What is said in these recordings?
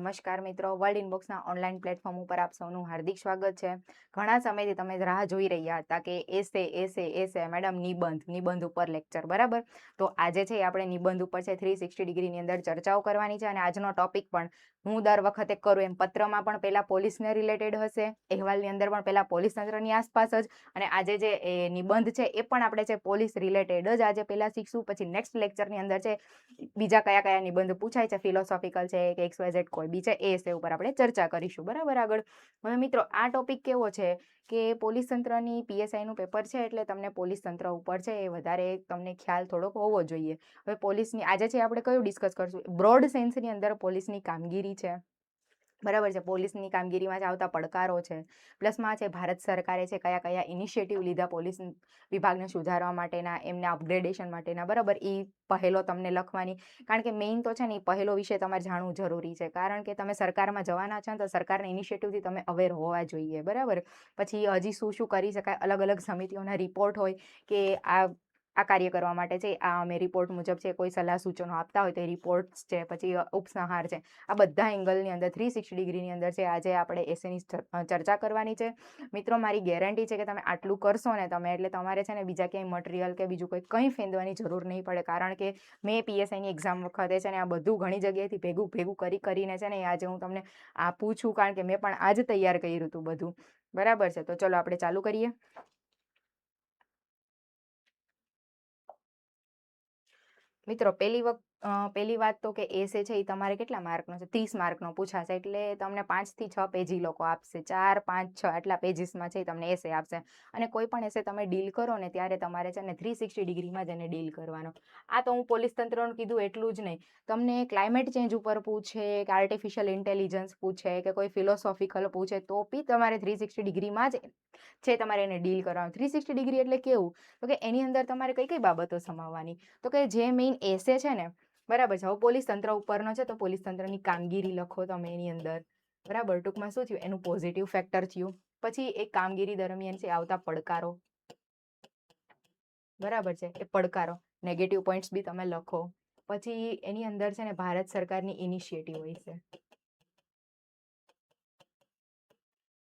નમસ્કાર મિત્રો, world ઇનબોક્સના online platform ઉપર આપ સૌનું હાર્દિક સ્વાગત છે. ઘણા સમયથી તમે રાહ જોઈ રહ્યા હતા કે એસે મેડમ નિબંધ ઉપર લેક્ચર, બરાબર? તો આજે છે આપણે નિબંધ ઉપર છે 360 ડિગ્રીની અંદર ચર્ચાઓ કરવાની છે. અને આજનો ટોપિક પણ હું દર વખતે કરું એમ પત્રમાં પણ પહેલા પોલીસને રિલેટેડ હશે, અહેવાલની અંદર પણ પહેલા પોલીસ તંત્રની આસપાસ જ, અને આજે જે નિબંધ છે એ પણ આપણે છે પોલીસ રિલેટેડ જ આજે પહેલા શીખશું. પછી નેક્સ્ટ લેક્ચરની અંદર છે બીજા કયા કયા નિબંધ પૂછાય છે, ફિલોસોફિકલ છે કે XYZ કોઈ બી છે, એ ઉપર આપણે ચર્ચા કરીશું, બરાબર? આગળ હવે મિત્રો આ ટોપિક કેવો છે કે પોલીસ તંત્રની PSI નું પેપર છે, એટલે તમને પોલીસ તંત્ર ઉપર છે એ વધારે તમને ખ્યાલ થોડોક હોવો જોઈએ. હવે પોલીસની આજે છે આપણે કયું ડિસ્કસ કરશું, બ્રોડ સેન્સની અંદર પોલીસની કામગીરી છે, બરાબર છે. પોલીસની કામગીરીમાં જ આવતા પડકારો છે, પ્લસમાં છે ભારત સરકારે છે કયા કયા ઇનિશિયેટિવ લીધા પોલીસ વિભાગને સુધારવા માટેના, એમના અપગ્રેડેશન માટેના, બરાબર? એ પહેલો તમને લખવાની, કારણ કે મેઇન તો છે ને એ પહેલો વિષય તમારે જાણવું જરૂરી છે, કારણ કે તમે સરકારમાં જવાના છો ને તો સરકારના ઇનિશિયેટિવથી તમે અવેર હોવા જોઈએ, બરાબર? પછી હજી શું શું કરી શકાય, અલગ અલગ સમિતિઓના રિપોર્ટ હોય કે આ કાર્ય કરવા માટે છે, આ અમે રિપોર્ટ મુજબ છે કોઈ સલાહ સૂચનો આપતા હોય તો એ રિપોર્ટ્સ છે, પછી ઉપસંહાર છે, આ બધા એંગલની અંદર 360 ડિગ્રીની અંદર છે આજે આપણે એસેની ચર્ચા કરવાની છે. મિત્રો મારી ગેરંટી છે કે તમે આટલું કરશો ને તમે, એટલે તમારે છે ને બીજા ક્યાંય મટીરિયલ કે બીજું કંઈ ફેંદવાની જરૂર નહીં પડે, કારણ કે મેં PSIની એક્ઝામ વખતે છે ને આ બધું ઘણી જગ્યાએથી ભેગું કરીને છે ને આજે હું તમને આપું છું, કારણ કે મેં પણ આજ તૈયાર કર્યું હતું બધું, બરાબર છે? તો ચલો આપણે ચાલુ કરીએ. મિત્રો પહેલી વાત તો કે એસે છે એ તમારે કેટલા માર્કનો છે? 30 માર્કનો પૂછાશે, એટલે તમને 5 થી 6 પેજ ઈ લોકો આપશે, 4, 5, 6 આટલા પેજીસમાં છે તમને એસે આપશે. અને કોઈ પણ એસે તમે ડીલ કરો ને ત્યારે તમારે છે ને 360 ડિગ્રીમાં જ એને ડીલ કરવાનો. આ તો હું પોલીસ તંત્રનું કીધું એટલું જ નહીં, તમને ક્લાઇમેટ ચેન્જ ઉપર પૂછે કે આર્ટિફિશિયલ ઇન્ટેલિજન્સ પૂછે કે કોઈ ફિલોસોફિકલ પૂછે તો બી તમારે 360 ડિગ્રીમાં જ છે તમારે એને ડીલ કરવાનું. 360 ડિગ્રી એટલે કેવું, તો કે એની અંદર તમારે કઈ કઈ બાબતો સમાવવાની, તો કે જે મેઇન એસે છે ને, બરાબર છે? હવે પોલીસ તંત્ર ઉપરનો છે તો પોલીસ તંત્રની કામગીરી લખો તમે એની અંદર, બરાબર? ટૂંકમાં શું થયું, એનું પોઝિટિવ ફેક્ટર થયું. પછી એક કામગીરી દરમિયાન છે આવતા પડકારો, બરાબર છે? એ પડકારો, નેગેટિવ પોઈન્ટ્સ બી તમે લખો. પછી એની અંદર છે ને ભારત સરકારની ઇનિશિયેટિવ હોય છે,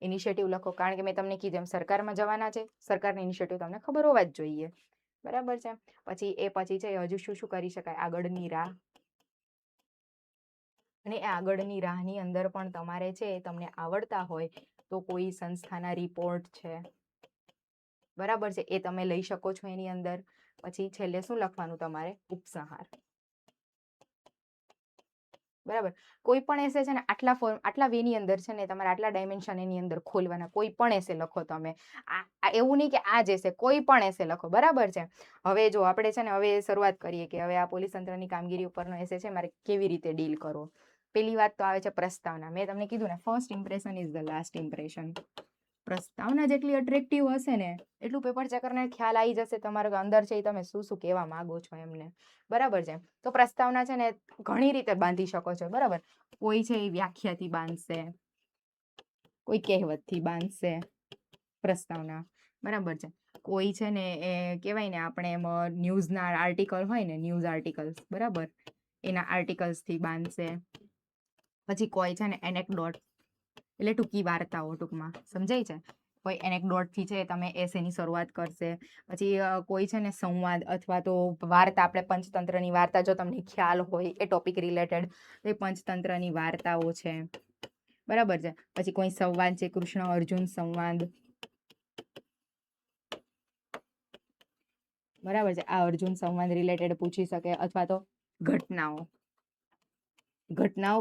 ઇનિશિયેટિવ લખો, કારણ કે મેં તમને કીધું એમ સરકારમાં જવાના છે, સરકારની ઇનિશિયેટિવ તમને ખબર હોવા જ જોઈએ, બરાબર છે? પછી છે હજુ શું શું કરી શકાય, આગળની રાહ, અને એ આગળની રાહની અંદર પણ તમારે છે તમને આવડતા હોય તો કોઈ સંસ્થાના રિપોર્ટ છે, બરાબર છે? એ તમે લઈ શકો છો એની અંદર. પછી છેલ્લે શું લખવાનું તમારે, ઉપસંહાર, બરાબર? કોઈ પણ એસે છે ને આટલા વેની અંદર છે ને તમારે આટલા ડાયમેન્શન એની અંદર ખોલવાના. કોઈ પણ એસે લખો તમે, એવું નહીં કે આ જ એસે, કોઈ પણ એસે લખો, બરાબર છે? હવે જો આપણે છે ને હવે શરૂઆત કરીએ કે હવે આ પોલીસ તંત્રની કામગીરી ઉપરનો એસે છે મારે કેવી રીતે ડીલ કરવો. પહેલી વાત તો આવે છે પ્રસ્તાવના. મેં તમને કીધું ને, first impression is the last impression. પ્રસ્તાવના જેટલી અટ્રેક્ટિવ હશે ને એટલું પેપર ચેકરને ખ્યાલ આવી જશે તમારા અંદર છે તમે શું શું કહેવા માંગો છો એમને, બરાબર છે? તો પ્રસ્તાવના છે ને ઘણી રીતે બાંધી શકો છો, બરાબર? કોઈ છે એ વ્યાખ્યાથી બાંધશે, કોઈ કહેવતથી બાંધશે પ્રસ્તાવના, બરાબર છે? કોઈ છે ને એ કહેવાય ને આપણે એમ ન્યૂઝના આર્ટિકલ હોય ને, ન્યૂઝ આર્ટિકલ્સ, બરાબર, એના આર્ટિકલ્સથી બાંધશે. પછી કોઈ છે ને એનેકડોટ એટલે ટૂંકી વાર્તાઓ, ટૂંકમાં સમજાય છે? કોઈ એનેકડોટથી છે તમે એસેની શરૂઆત કરશે. પછી કોઈ છે ને સંવાદ અથવા તો વાર્તા, આપણે પંચતંત્રની વાર્તા, જો તમને ખ્યાલ હોય એ ટોપિક રિલેટેડ, એ પંચતંત્રની વાર્તાઓ છે, બરાબર છે? પછી કોઈ સંવાદ છે, કૃષ્ણ અર્જુન સંવાદ, બરાબર છે? આ અર્જુન સંવાદ રિલેટેડ પૂછી શકે. અથવા તો ઘટનાઓ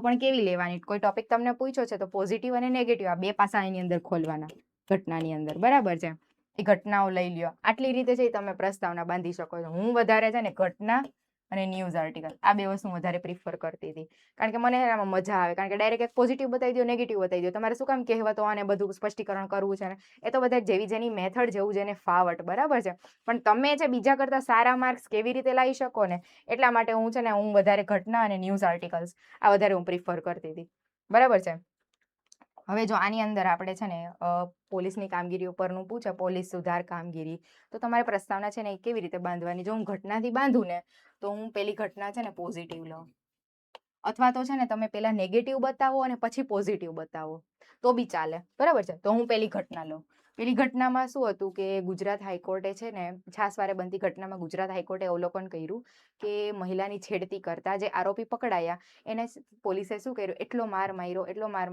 પણ કેવી લેવાની, કોઈ ટોપિક તમને પૂછ્યો છે તો પોઝિટિવ અને નેગેટિવ આ બે પાસા એની અંદર ખોલવાના ઘટનાની અંદર, બરાબર છે? એ ઘટનાઓ લઈ લ્યો. આટલી રીતે છે તમે પ્રસ્તાવના બાંધી શકો છો. હું વધારે છે ને ઘટના અને ન્યૂઝ આર્ટિકલ આ બે વસ્તુ વધારે પ્રિફર કરતી હતી, કારણ કે મને એમાં મજા આવે, કારણ કે ડાયરેક્ટ એક પોઝિટિવ બતાવી દો, નેગેટિવ બતાવી દો, તમારે શું કામ કહેવતો અને બધું સ્પષ્ટીકરણ કરવું છે ને? એ તો બધા જેની મેથડ જેવું જેને ફાવટ, બરાબર છે? પણ તમે છે બીજા કરતા સારા માર્ક્સ કેવી રીતે લાવી શકો ને, એટલા માટે હું છે ને હું વધારે ઘટના અને ન્યૂઝ આર્ટિકલ્સ આ વધારે હું પ્રિફર કરતી હતી, બરાબર છે? હવે જો આની અંદર આપણે છે ને પોલીસની કામગીરી ઉપરનું પૂછે, પોલીસ સુધાર કામગીરી, તો તમારે પ્રસ્તાવના છે ને કેવી રીતે બાંધવાની. જો હું ઘટનાથી બાંધું ને તો હું પેલી ઘટના છે ને પોઝિટિવ લઉં, અથવા તો છે ને તમે પેલા નેગેટિવ બતાવો અને પછી પોઝિટિવ બતાવો તો બી ચાલે, બરાબર છે. તો હું પેલી ઘટના લઉં. પેલી ઘટનામાં શું હતું કે ગુજરાત હાઈકોર્ટે છે ને છાસવારે બનતી ઘટનામાં ગુજરાત હાઈકોર્ટે અવલોકન કર્યું કે મહિલાની છેડતી કરતા જે આરોપી પકડાયા એને પોલીસે શું કર્યું, એટલો માર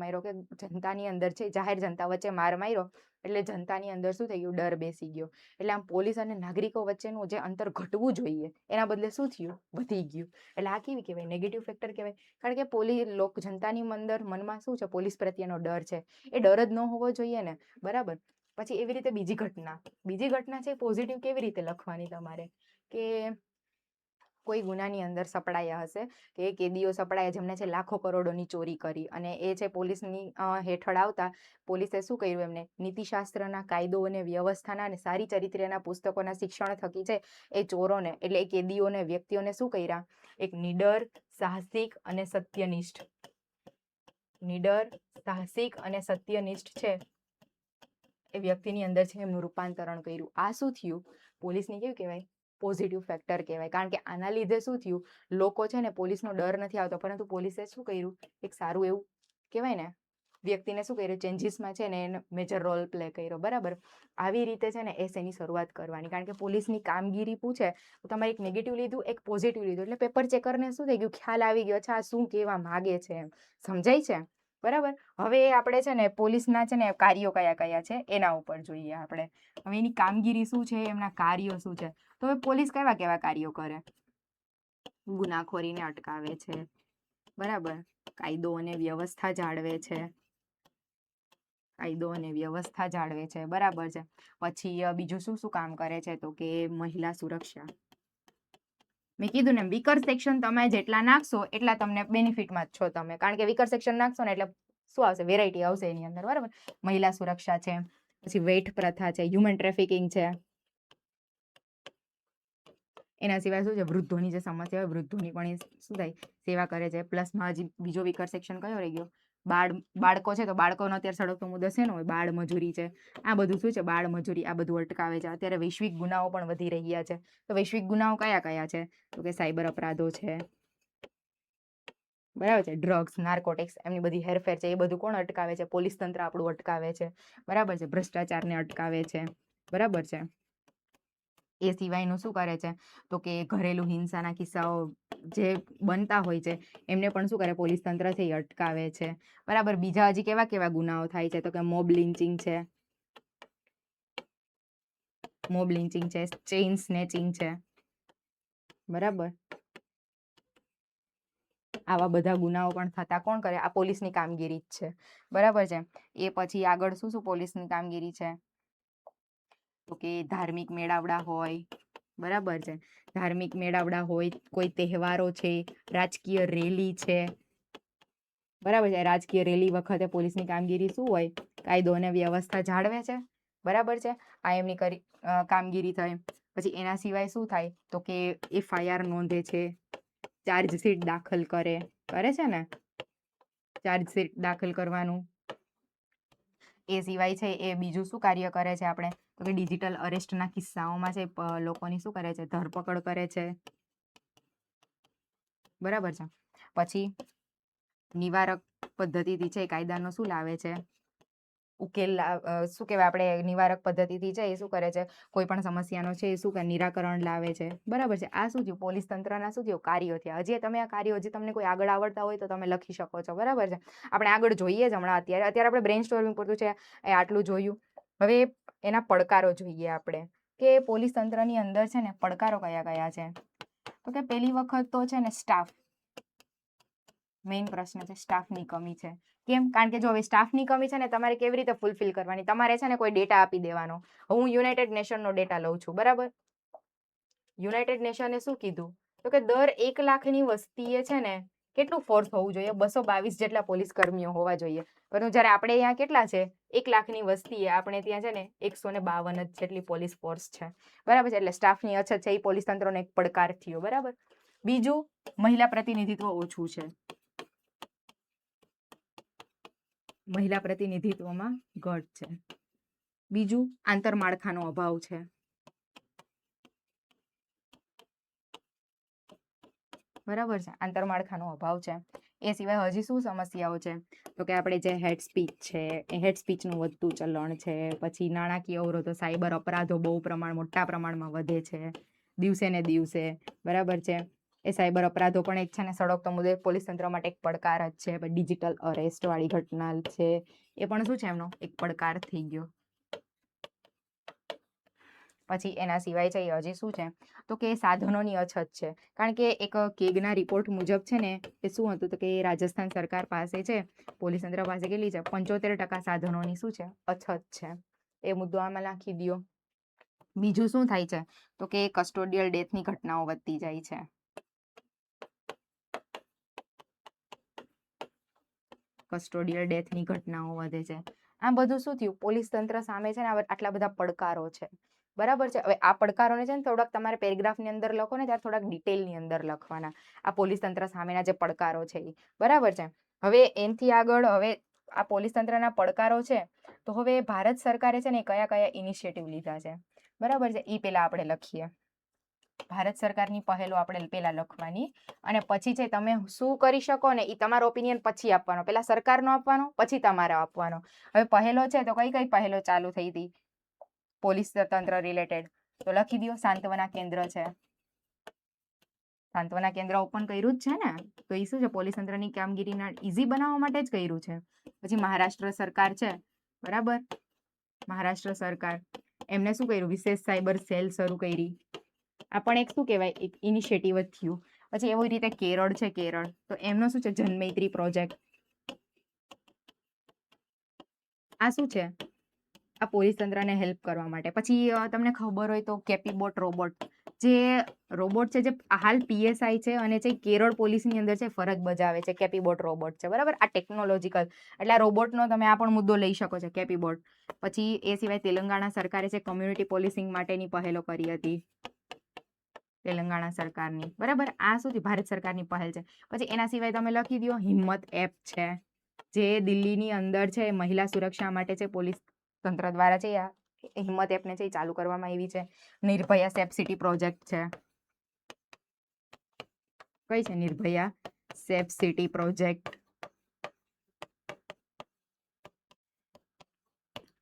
માર્યો કે જનતાની અંદર છે, જાહેર જનતા વચ્ચે માર માર્યો એટલે જનતાની અંદર શું થઈ ગયું, ડર બેસી ગયો. એટલે આમ પોલીસ અને નાગરિકો વચ્ચેનું જે અંતર ઘટવું જોઈએ એના બદલે શું થયું, વધી ગયું. એટલે આ કેવી કહેવાય, નેગેટિવ ફેક્ટર કહેવાય. કારણ કે જનતાની અંદર મનમાં શું છે, પોલીસ પ્રત્યેનો ડર છે. એ ડર જ ન હોવો જોઈએ ને, બરાબર. પછી એવી રીતે બીજી ઘટના છે પોઝિટિવ કેવી રીતે લખવાની તમારે, કે કોઈ ગુનાની અંદર સપડાયા હશે કે કેદીઓ સપડાયા જેમને છે લાખો કરોડોની ચોરી કરી અને એ છે પોલીસની હેઠળ આવતા પોલીસે શું કર્યું, એમને નીતિશાસ્ત્રના, કાયદો અને વ્યવસ્થાના અને સારી ચરિત્રના પુસ્તકોના શિક્ષણ થકી છે એ ચોરોને એટલે એ કેદીઓને, વ્યક્તિઓને શું કર્યા, એક નીડર, સાહસિક અને સત્યનિષ્ઠ છે એ વ્યક્તિની અંદર છે એમનું રૂપાંતરણ કર્યું. આ શું થયું, પોલીસની કેવું કહેવાય, પોઝિટિવ ફેક્ટર કહેવાય. કારણ કે આના લીધે શું થયું, લોકો છે ને પોલીસનો ડર નથી આવતો, પરંતુ પોલીસે શું કર્યું, એક સારું એવું કહેવાય ને, વ્યક્તિને શું કર્યું, ચેન્જીસમાં છે ને એને મેજર રોલ પ્લે કર્યો, બરાબર. આવી રીતે છે ને એસેની શરૂઆત કરવાની. કારણ કે પોલીસની કામગીરી પૂછે તો તમારે એક નેગેટિવ લીધું, એક પોઝિટિવ લીધું, એટલે પેપર ચેકરને શું થઈ ગયું, ખ્યાલ આવી ગયો, અચ્છા શું કહેવા માગે છે એમ, સમજાય છે, બરાબર. હવે આપણે છે ને પોલીસના છે ને કાર્યો કયા કયા છે એના ઉપર જોઈએ આપણે. હવે એની કામગીરી શું છે, એમના કાર્યો શું છે. તો હવે પોલીસ કેવા કેવા કાર્યો કરે, ગુનાખોરીને અટકાવે છે, બરાબર, કાયદો અને વ્યવસ્થા જાળવે છે, બરાબર છે. પછી બીજું શું શું કામ કરે છે, તો કે મહિલા સુરક્ષા. મેં કીધું ને વીકર સેક્શન તમે જેટલા નાખશો એટલા તમને બેનિફિટમાં જ છો તમે, કારણ કે વીકર સેક્શન નાખશો ને એટલે શું આવશે, વેરાયટી આવશે એની અંદર, બરાબર. મહિલા સુરક્ષા છે, પછી વેઠ પ્રથા છે, હ્યુમન ટ્રાફિકિંગ છે, એના સિવાય શું છે, વૃદ્ધોની જે સમસ્યા હોય વૃદ્ધોની પણ એ શું થાય, સેવા કરે છે. પ્લસમાં હજી બીજો વીકર સેક્શન કયો રહી ગયો, બાળકો છે, તો બાળકોનો અત્યારે સળગતો મુદ્દો શેનો હોય, બાળ મજૂરી છે. આ બધું શું છે, બાળ મજૂરી, આ બધું અટકાવે છે. અત્યારે વૈશ્વિક ગુનાઓ પણ વધી રહ્યા છે, તો વૈશ્વિક ગુનાઓ કયા કયા છે, તો કે સાયબર અપરાધો છે, બરાબર છે, ડ્રગ્સ, નાર્કોટિક્સ, એમની બધી હેરફેર છે, એ બધું કોણ અટકાવે છે, પોલીસ તંત્ર આપણું અટકાવે છે, બરાબર છે. ભ્રષ્ટાચારને અટકાવે છે, બરાબર છે. એ સિવાયનું શું કરે છે, તો કે ઘરેલું હિંસાના કિસ્સાઓ જે બનતા હોય છે એમને પણ શું કરે, પોલીસ તંત્ર છે એ અટકાવે છે, બરાબર. બીજા હજી કેવા કેવા ગુનાઓ થાય છે, તો કે મોબ લિંચિંગ છે, ચેઇન સ્નેચિંગ છે, બરાબર. આવા બધા ગુનાઓ પણ થતા કોણ કરે, આ પોલીસની કામગીરી જ છે, બરાબર છે. એ પછી આગળ શું શું પોલીસની કામગીરી છે, તો કે ધાર્મિક મેળાવડા હોય, બરાબર છે, ધાર્મિક મેળાવડા હોય, કોઈ તહેવારો છે, રાજકીય રેલી છે, બરાબર છે. રાજકીય રેલી વખતે પોલીસની કામગીરી શું હોય, કાયદો અને વ્યવસ્થા જાળવે છે, બરાબર છે. આ એમની કામગીરી થાય. પછી એના સિવાય શું થાય, તો કે FIR નોંધે છે, ચાર્જશીટ દાખલ કરે છે ને, ચાર્જશીટ દાખલ કરવાનું. એ સિવાય છે એ બીજું શું કાર્ય કરે છે આપણે, તો કે ડિજિટલ અરેસ્ટના કિસ્સાઓમાં છે લોકોની શું કરે છે, ધરપકડ કરે છે, બરાબર છે. પછી નિવારક પદ્ધતિથી છે કાયદાનો શું લાવે છે, ઉકેલ, શું કહેવાય, આપણે નિવારક પદ્ધતિથી છે એ શું કરે છે, કોઈ પણ સમસ્યાનો છે એ શું કરે, નિરાકરણ લાવે છે, બરાબર છે. આ શું થયું, પોલીસ તંત્રના શું થયું, કાર્યો થયા. હજી તમે આ કાર્યો હજી તમને કોઈ આગળ આવડતા હોય તો તમે લખી શકો છો, બરાબર છે. આપણે આગળ જોઈએ જ હમણાં, અત્યારે આપણે બ્રેઇન સ્ટોર્મિંગ પૂરતું છે એ આટલું જોયું. હવે એના પડકારો જોઈએ આપણે, કે પોલીસ તંત્રની અંદર છે ને પડકારો કયા કયા છે, તો કે પહેલી વખત તો છે ને સ્ટાફ, મેઇન પ્રશ્ન છે, સ્ટાફની કમી છે. કેમ, કારણ કે જો હવે સ્ટાફની કમી છે ને તમારે કેવી રીતે ફૂલફિલ કરવાની, તમારે છે ને કોઈ ડેટા આપી દેવાનો. હું યુનાઇટેડ નેશનનો ડેટા લઉં છું, બરાબર. યુનાઇટેડ નેશને શું કીધું, તો કે દર 1 લાખની વસ્તીએ છે ને કેટલું ફોર્સ હોવું જોઈએ, 222 જેટલા પોલીસ કર્મીઓ હોવા જોઈએ. પરંતુ જ્યારે આપણે અહીંયા કેટલા છે, 1 લાખની વસ્તીએ આપણે ત્યાં છે ને 152 જ જેટલી પોલીસ ફોર્સ છે, બરાબર છે. એટલે સ્ટાફની અછત છે એ પોલીસ તંત્રનો એક પડકાર થયો, બરાબર. બીજું, મહિલા પ્રતિનિધિત્વ ઓછું છે, મહિલા પ્રતિનિધિત્વમાં ઘટ છે. બીજું, આંતરમાળખાનો અભાવ છે, બરાબર છે, આંતરમાળખાનો અભાવ છે. એ સિવાય હજી શું સમસ્યાઓ છે, તો કે આપણે જે હેડ સ્પીચ છે એ હેડ સ્પીચનું વધતું ચલણ છે. પછી નાણાકીય અવરોધો, સાયબર અપરાધો મોટા પ્રમાણમાં વધે છે દિવસે ને દિવસે. બરાબર છે, એ સાયબર અપરાધો પણ એક છે ને સળગતો મુદ્દો પોલીસ તંત્ર માટે એક પડકાર જ છે. ડિજિટલ અરેસ્ટ વાળી ઘટના છે, એ પણ શું છે એમનો એક પડકાર થઈ ગયો. પછી એના સિવાય છે હજી શું છે, તો કે સાધનોની અછત છે. કારણ કે એક કેગના રિપોર્ટ મુજબ છે ને એ શું હતું, તો કે રાજસ્થાન સરકાર પાસે છે, પોલીસ તંત્ર પાસે કેટલી છે, 75% સાધનોની શું છે, અછત છે. એ મુદ્દો આમાં નાખી દો. બીજું શું થાય છે, તો કે કસ્ટોડિયલ ડેથની ઘટનાઓ વધતી જાય છે. કસ્ટોડિયલ ડેથની ઘટનાઓ વધે છે. આ બધું શું થયું, પોલીસ તંત્ર સામે છે ને આટલા બધા પડકારો છે. બરાબર છે. હવે આ પડકારોને છે ને થોડાક તમારે પેરેગ્રાફની અંદર લખો ને ત્યારે થોડાક ડિટેલની અંદર લખવાના, આ પોલીસ તંત્ર સામેના જે પડકારો છે એ. બરાબર છે. હવે એનથી આગળ, હવે આ પોલીસ તંત્રના પડકારો છે, તો હવે ભારત સરકારે છે ને કયા કયા ઇનિશિયેટિવ લીધા છે, બરાબર છે, એ પેલા આપણે લખીએ. ભારત સરકારની પહેલો આપણે પેલા લખવાની, અને પછી છે તમે શું કરી શકો ને એ તમારો ઓપિનિયન પછી આપવાનો. પેલા સરકારનો આપવાનો, પછી તમારો આપવાનો. હવે પહેલો છે તો કઈ પહેલો ચાલુ થઈ હતી પોલીસ તંત્ર રિલેટેડ, તો લખી દો સાંત્વના કેન્દ્ર છે. સાંત્વના કેન્દ્ર ઓપન કર્યું જ છે ને, તો એ શું છે, પોલીસ તંત્રની કામગીરીના ઈઝી બનાવવા માટે જ કર્યું છે. પછી મહારાષ્ટ્ર સરકાર છે, બરાબર, મહારાષ્ટ્ર સરકાર, એમને શું કર્યું, વિશેષ સાયબર સેલ શરૂ કરી. આ પણ એક શું કહેવાય, એક ઇનિશિયેટિવ જ થયું. પછી એવી રીતે કેરળ છે, કેરળ, તો એમનો શું છે, જનમૈત્રી પ્રોજેક્ટ. આ શું છે, આ પોલીસ તંત્રને હેલ્પ કરવા માટે. પછી તમને ખબર હોય તો કેપીબોટ રોબોટ, જે રોબોટ છે, જે હાલ પીએસઆઈ છે અને જે કેરળ પોલીસની અંદર છે ફરજ બજાવે છે, કેપીબોટ રોબોટ છે. બરાબર, આ ટેકનોલોજીકલ, એટલે આ રોબોટનો તમે આ પણ મુદ્દો લઈ શકો છો, કેપીબોટ. પછી એ સિવાય તેલંગાણા સરકારે છે કમ્યુનિટી પોલીસિંગ માટેની પહેલો કરી હતી, તેલંગાણા સરકારની. બરાબર, આ શું છે, ભારત સરકારની પહેલ છે. પછી એના સિવાય તમે લખી દો હિંમત એપ છે, જે દિલ્હીની અંદર છે મહિલા સુરક્ષા માટે છે, પોલીસ તંત્ર દ્વારા છે. આ હિંમત એપને છે ચાલુ કરવામાં આવી છે. નિર્ભયા સેફ સિટી પ્રોજેક્ટ છે. કઈ છે, નિર્ભયા સેફ સિટી પ્રોજેક્ટ.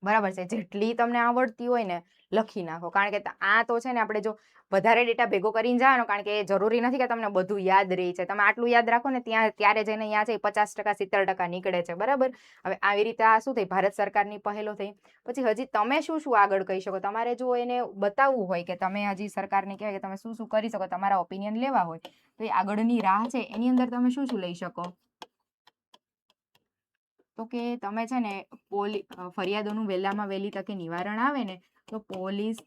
બરાબર છે, જેટલી તમને આવડતી હોય ને લખી નાખો. કારણ કે આ તો છે ને આપણે જો વધારે ડેટા ભેગો કરીને જવાનો, કારણ કે જરૂરી નથી કે તમને બધું યાદ રહે છે. તમે આટલું યાદ રાખો ને ત્યારે જઈને અહીંયા છે 50% 70% નીકળે છે. બરાબર, હવે આવી રીતે આ શું થઈ, ભારત સરકારની પહેલો થઈ. પછી હજી તમે શું શું આગળ કહી શકો, તમારે જો એને બતાવવું હોય કે તમે હજી સરકારને કહેવાય કે તમે શું શું કરી શકો, તમારા ઓપિનિયન લેવા હોય, તો એ આગળની રાહ છે એની અંદર તમે શું શું લઈ શકો, તો કે તમે છે ને ફરિયાદોનું વહેલામાં વહેલી તકે નિવારણ આવે ને, તો પોલીસ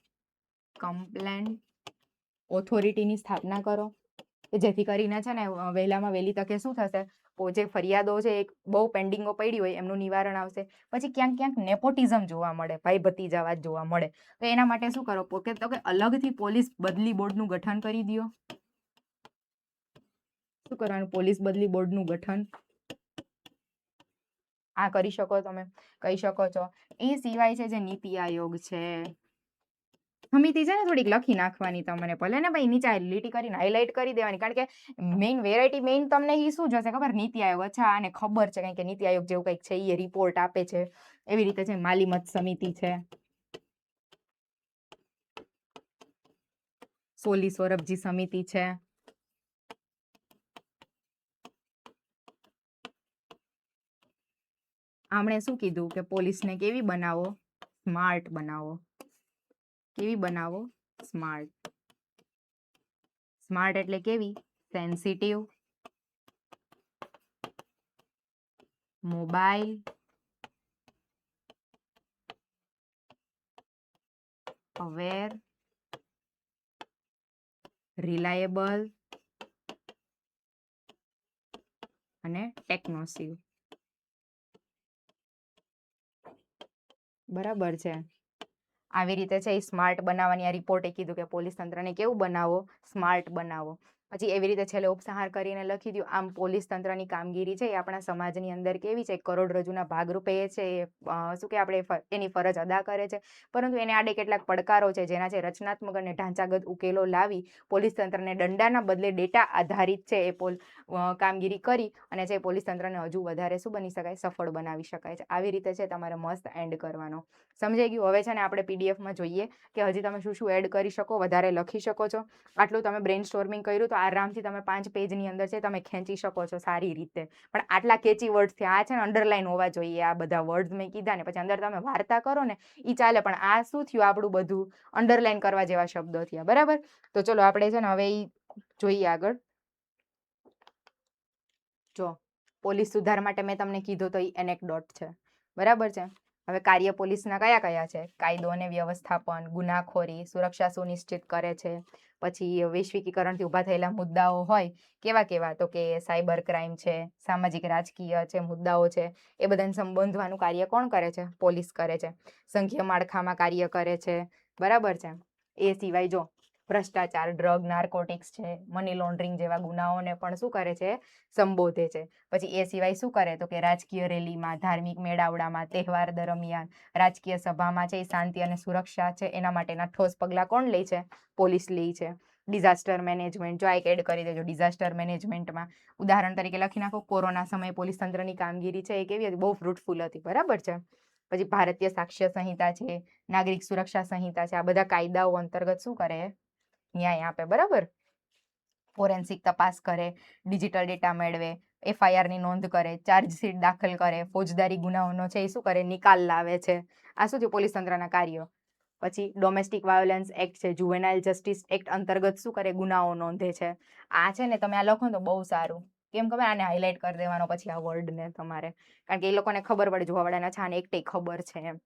કમ્પ્લેન્ટ ઓથોરિટીની સ્થાપના કરો, જેથી કરીને છે ને વહેલામાં વહેલી તકે શું થશે, જે ફરિયાદો છે બહુ પેન્ડિંગો પડી હોય એમનું નિવારણ આવશે. પછી ક્યાંક ક્યાંક નેપોટિઝમ જોવા મળે, ભાઈ ભતીજાવાદ જોવા મળે, તો એના માટે શું કરો, તો કે અલગથી પોલીસ બદલી બોર્ડનું ગઠન કરી દો. શું કરવાનું, પોલીસ બદલી બોર્ડનું ગઠન. આ કરી શકો, તમે કહી શકો છો. એ સિવાય છે જે નીતિ આયોગ છે, સમિતિ છે ને થોડીક લખી નાખવાની તમારે, ભલે ને ભાઈ નીચે લીટી કરીને હાઇલાઇટ કરી દેવાની. કારણ કે મેઇન વેરાયટી મેઇન તમને એ શું જશે ખબર, નીતિ આયોગ. અચ્છા, આને ખબર છે કારણ કે નીતિ આયોગ જેવું કંઈક છે, એ રિપોર્ટ આપે છે. એવી રીતે છે માલીમત સમિતિ છે, સોલી સોરભજી સમિતિ છે. આમણે શું કીધું કે પોલીસને કેવી બનાવો, સ્માર્ટ બનાવો. કેવી બનાવો, સ્માર્ટ. સ્માર્ટ એટલે કેવી, સેન્સિટિવ, મોબાઈલ, અવેર, રિલાયેબલ અને ટેકનોસિવ. બરાબર છે, આવી રીતે છે એ સ્માર્ટ બનાવવાની. આ રિપોર્ટે કીધું કે પોલીસ તંત્રને કેવું બનાવો, સ્માર્ટ બનાવો. પછી એવી રીતે છેલ્લે ઉપસંહાર કરીને લખી દો. આમ પોલીસ તંત્રની કામગીરી છે એ આપણા સમાજની અંદર કેવી છે, કરોડરજ્જુના ભાગરૂપે એ છે એ શું કે આપણે એની ફરજ અદા કરે છે. પરંતુ એને આડે કેટલાક પડકારો છે જેના છે રચનાત્મક અને ઢાંચાગત ઉકેલો લાવી પોલીસ તંત્રને દંડાના બદલે ડેટા આધારિત છે એ કામગીરી કરી અને છે પોલીસ તંત્રને હજુ વધારે શું બની શકાય, સફળ બનાવી શકાય છે. આવી રીતે છે તમારે મસ્ત એન્ડ કરવાનો. સમજાઈ ગયું? હવે છે ને આપણે પીડીએફમાં જોઈએ કે હજી તમે શું શું એડ કરી શકો, વધારે લખી શકો છો. આટલું તમે બ્રેન સ્ટોર્મિંગ કર્યું તો આરામથી તમે 5 પેજની અંદર છે તમે ખેંચી શકો છો સારી રીતે. પણ આટલા કેચી વર્ડ્સ છે, આ છે ને અંડરલાઈન હોવા જોઈએ. આ બધા વર્ડ્સ મેં કીધા ને પછી અંદર તમે વાર્તા કરો ને એ ચાલે, પણ આ શું થયું, આપણું બધું અંડરલાઈન કરવા જેવા શબ્દો થયા. બરાબર? તો ચલો આપણે છે ને હવે ઈ જોઈએ આગળ. જો પોલીસ સુધાર માટે મેં તમને કીધું તો એ એનેક્ડોટ છે. બરાબર છે? હવે કાર્ય પોલીસના કયા કયા છે? કાયદો અને વ્યવસ્થાપન, ગુનાખોરી, સુરક્ષા સુનિશ્ચિત કરે છે. પછી વૈશ્વિકીકરણથી ઊભા થયેલા મુદ્દાઓ હોય, કેવા કેવા? તો કે સાયબર ક્રાઇમ છે, સામાજિક રાજકીય છે મુદ્દાઓ છે, એ બધાને સંબોધવાનું કાર્ય કોણ કરે છે? પોલીસ કરે છે. સંઘીય માળખામાં કાર્ય કરે છે. બરાબર છે? એ સિવાય જો ભ્રષ્ટાચાર, ડ્રગ, નાર્કોટિક્સ છે, મની લોન્ડરિંગ જેવા ગુનાઓને પણ શું કરે છે? સંબોધે છે. પછી એ સિવાય શું કરે? તો કે રાજકીય રેલીમાં, ધાર્મિક મેળાવડામાં, તહેવાર દરમિયાન, રાજકીય સભામાં છે શાંતિ અને સુરક્ષા છે એના માટેના ઠોસ પગલાં કોણ લે છે? પોલીસ લે છે. ડિઝાસ્ટર મેનેજમેન્ટ, જો આ એક એડ કરી દેજો. ડિઝાસ્ટર મેનેજમેન્ટમાં ઉદાહરણ તરીકે લખી નાખો, કોરોના સમયે પોલીસ તંત્રની કામગીરી છે એ કેવી હતી? બહુ ફ્રૂટફુલ હતી. બરાબર છે? પછી ભારતીય સાક્ષ્ય સંહિતા છે, નાગરિક સુરક્ષા સંહિતા છે, આ બધા કાયદાઓ અંતર્ગત શું કરે? ન્યાય આપે. બરાબર? ફોરેન્સિક તપાસ કરે, ડિજિટલ ડેટા મેળવે, એફઆઈઆરની નોંધ કરે, ચાર્જશીટ દાખલ કરે, ફોજદારી ગુનાઓનો છે એ શું કરે? નિકાલ લાવે છે. આ શું છે? પોલીસ તંત્રના કાર્યો. પછી ડોમેસ્ટિક વાયોલન્સ એક્ટ છે, જુવેનાઇલ જસ્ટિસ એક્ટ અંતર્ગત શું કરે? ગુનાઓ નોંધે છે. આ છે ને તમે આ લખો ને તો બહુ સારું. કેમ ખબર? આને હાઇલાઇટ કરી દેવાનો પછી આ વર્ડને તમારે, કારણ કે એ લોકોને ખબર પડે જોવાવાળાને છે આને એકટે ખબર છે એમ.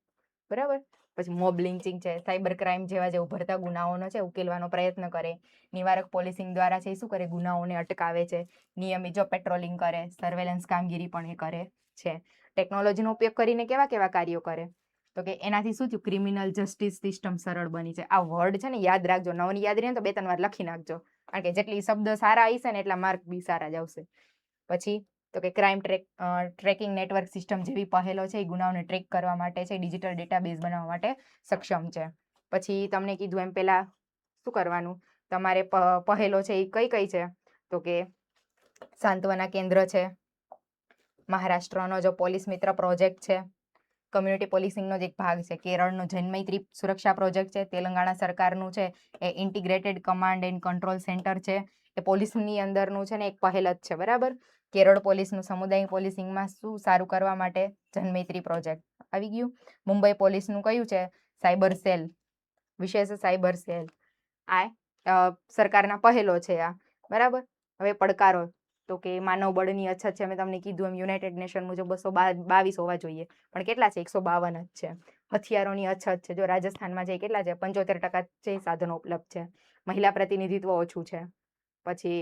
બરાબર? પછી મોબ લિંચિંગ છે, સાયબર ક્રાઇમ જેવા જે ઉભરતા ગુનાઓનો છે ઉકેલવાનો પ્રયત્ન કરે. નિવારક પોલીસિંગ દ્વારા છે એ શું કરે? ગુનાઓને અટકાવે છે. નિયમિત જો પેટ્રોલિંગ કરે, સર્વેલન્સ કામગીરી પણ એ કરે છે. ટેકનોલોજીનો ઉપયોગ કરીને કેવા કેવા કાર્યો કરે? તો કે એનાથી શું થયું? ક્રિમિનલ જસ્ટિસ સિસ્ટમ સરળ બની છે. આ વર્ડ છે ને યાદ રાખજો. નવની યાદ રહે ને તો 2-3 વાર લખી નાખજો, કારણ કે જેટલી શબ્દ સારા હશે ને એટલા માર્ક બી સારા જ આવશે. પછી તો કે ક્રાઇમ ટ્રેકિંગ નેટવર્ક સિસ્ટમ જેવી પહેલો છે એ ગુનાઓને ટ્રેક કરવા માટે છે, ડિજિટલ ડેટાબેઝ બનાવવા માટે સક્ષમ છે. પછી તમને કીધું એમ પહેલા શું કરવાનું? તમારે પહેલો છે એ કઈ કઈ છે? તો કે સાંત્વના કેન્દ્ર છે, મહારાષ્ટ્રનો જો પોલીસ મિત્ર પ્રોજેક્ટ છે, કમ્યુનિટી પોલીસિંગનો જ એક ભાગ છે, કેરળનો જનમૈત્રી સુરક્ષા પ્રોજેક્ટ છે, તેલંગાણા સરકારનું છે એ integrated command and control centre છે, એ પોલીસની અંદરનું છે ને એક પહેલ જ છે. બરાબર? કેરળ પોલીસનું સમુદાય પોલીસિંગમાં શું સારું કરવા માટે? જનમૈત્રી પ્રોજેક્ટ આવી ગયું. મુંબઈ પોલીસનું કયું છે? સાયબર સેલ, વિશેષ સાયબર સેલ. આ સરકારના પહેલો છે આ. બરાબર? હવે પડકારો તો કે માનવ બળની અછત છે. મેં તમને કીધું એમ યુનાઇટેડ નેશન મુજબ 222 હોવા જોઈએ, પણ કેટલા છે? 152 જ છે. હથિયારોની અછત છે. જો રાજસ્થાનમાં છે કેટલા છે? 75% છે સાધનો ઉપલબ્ધ છે. મહિલા પ્રતિનિધિત્વ ઓછું છે. પછી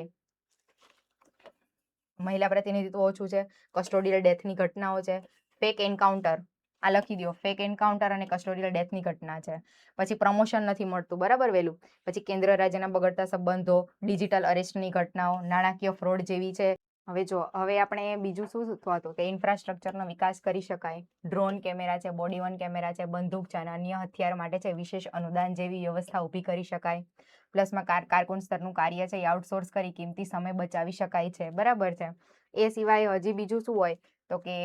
મહિલા પ્રતિનિધિત્વ ઓછું છે. કસ્ટોડિયલ ડેથની ઘટનાઓ છે. ફેક એન્કાઉન્ટર, આ લખી દો. ફેક એન્કાઉન્ટર અને કસ્ટોડિયલ ડેથની ઘટના છે. પછી પ્રમોશન નથી મળતું. બરાબર? વહેલું. પછી કેન્દ્ર રાજ્યના બગડતા સંબંધો, ડિજિટલ અરેસ્ટની ઘટનાઓ, નાણાકીય ફ્રોડ જેવી છે. હવે જો હવે આપણે બીજું શું હતું કે ઇન્ફ્રાસ્ટ્રક્ચરનો વિકાસ કરી શકાય. ડ્રોન કેમેરા છે, બોડી વન કેમેરા છે, બંદૂક છે અને અન્ય હથિયાર માટે છે વિશેષ અનુદાન જેવી વ્યવસ્થા ઊભી કરી શકાય. પ્લસમાં કારકુન સ્તરનું કાર્ય છે એ આઉટસોર્સ કરી કિંમતી સમય બચાવી શકાય છે. બરાબર છે? એ સિવાય હજી બીજું શું હોય? તો કે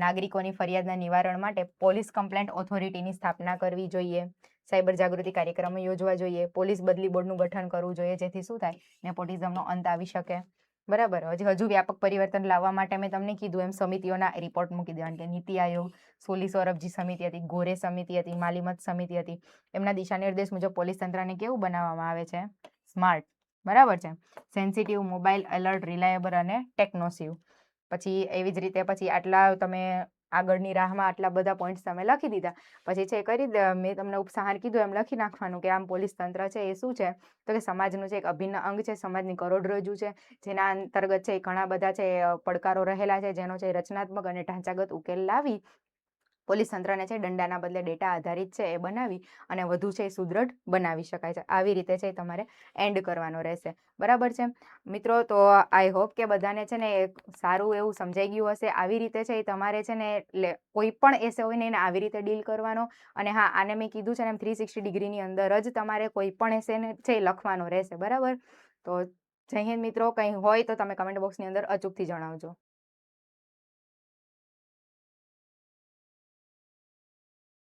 નાગરિકોની ફરિયાદના નિવારણ માટે પોલીસ કમ્પ્લેન્ટ ઓથોરિટીની સ્થાપના કરવી જોઈએ. સાયબર જાગૃતિ કાર્યક્રમો યોજવા જોઈએ. પોલીસ બદલી બોર્ડનું ગઠન કરવું જોઈએ, જેથી શું થાય? નેપોટિઝમનો અંત આવી શકે. બરાબર? હજુ વ્યાપક પરિવર્તન લાવવા માટે મેં તમને કીધું એમ સમિતિઓના રિપોર્ટ મૂકી દેવાના, કે નીતિ આયોગ, સોલી સોરબજી સમિતિ હતી, ગોરે સમિતિ હતી, માલીમત સમિતિ હતી. એમના દિશા નિર્દેશ મુજબ પોલીસ તંત્રને કેવું બનાવવામાં આવે છે? સ્માર્ટ. બરાબર છે? સેન્સિટિવ, મોબાઈલ એલર્ટ, રિલાયેબલ અને ટેકનોસિવ. પછી એવી જ રીતે પછી આટલા તમે આગળની રાહમાં આટલા બધા પોઈન્ટ્સ તમે લખી દીધા. પછી છે કરી મેં તમને ઉપસંહાર કીધું એમ લખી નાખવાનું કે આમ પોલીસ તંત્ર છે એ શું છે? તો કે સમાજનું છે એક અભિન્ન અંગ છે, સમાજની કરોડરજ્જુ છે, જેના અંતર્ગત છે ઘણા બધા છે પડકારો રહેલા છે, જેનો છે રચનાત્મક અને ઢાંચાગત ઉકેલ લાવી પોલીસ તંત્રને છે દંડાના બદલે ડેટા આધારિત છે એ બનાવી અને વધુ છે એ સુદૃઢ બનાવી શકાય છે. આવી રીતે છે તમારે એન્ડ કરવાનો રહેશે. બરાબર છે મિત્રો? તો આઈ હોપ કે બધાને છે ને એક સારું એવું સમજાઈ ગયું હશે. આવી રીતે છે એ તમારે છે ને કોઈ પણ એસે હોય ને એને આવી રીતે ડીલ કરવાનો. અને હા, આને મેં કીધું છે ને એમ 360 ડિગ્રીની અંદર જ તમારે કોઈ પણ એસેને છે એ લખવાનો રહેશે. બરાબર? તો જય હિન્દ મિત્રો. કંઈ હોય તો તમે કમેન્ટ બોક્સની અંદર અચૂકથી જણાવજો.